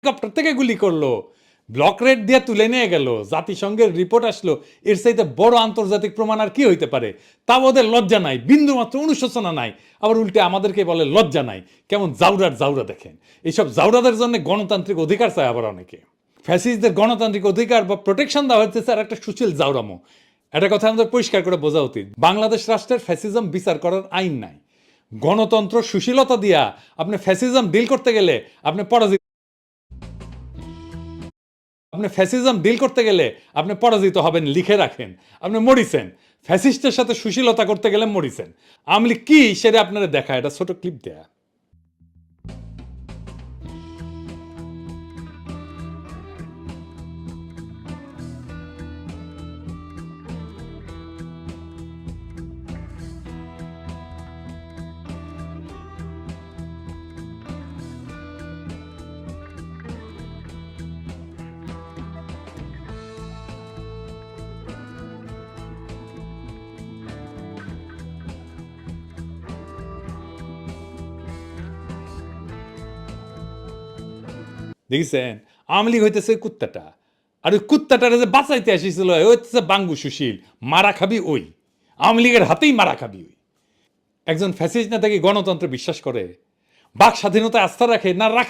Helicopter থেকে গুলি করলো, ব্লক রেড দিয়ে তুলে নিয়ে গেল, জাতিসংঘের রিপোর্ট আসলো, এর চাইতে বড় আন্তর্জাতিক প্রমাণ আর কি হইতে পারে? তাও ওদের লজ্জা নাই, বিন্দু মাত্র অনুশোচনা নাই, আবার উল্টে আমাদেরকে বলে লজ্জা নাই। কেমন জাউরার জাউরা দেখেন। এইসব জাউরাদের জন্য গণতান্ত্রিক অধিকার চায় আবার অনেকে। ফ্যাসিস্টদের গণতান্ত্রিক অধিকার বা প্রোটেকশন দেওয়া হচ্ছে স্যার একটা সুশীল জাউরামো। একটা কথা আমাদের পরিষ্কার করে বোঝা উচিত, বাংলাদেশ রাষ্ট্রের ফ্যাসিজম বিচার করার আইন নাই। গণতন্ত্র সুশীলতা দিয়া আপনি ফ্যাসিজম ডিল করতে গেলে আপনি পরাজিত। আপনি ফ্যাসিজম ডিল করতে গেলে আপনি পরাজিত হবেন, লিখে রাখেন। আপনি মরিছেন ফ্যাসিস্টের সাথে সুশীলতা করতে গেলে মরিছেন। আমলি কি সেটা আপনারা দেখা, এটা ছোট ক্লিপ দেয়া। দেখছেন, আওয়ামী লীগ হইতেছে কুত্তাটা, আর ওই কুত্তাটারে যে বাঁচাইতে আসিছিল ওই হচ্ছে বাঙ্গু সুশীল। মারা খাবি ওই, আওয়ামী লীগের হাতেই মারা খাবি ওই। একজন ফ্যাসিস্ট নেতা কি গণতন্ত্রে বিশ্বাস করে? বাক স্বাধীনতায় আস্থা রাখে না রাখে?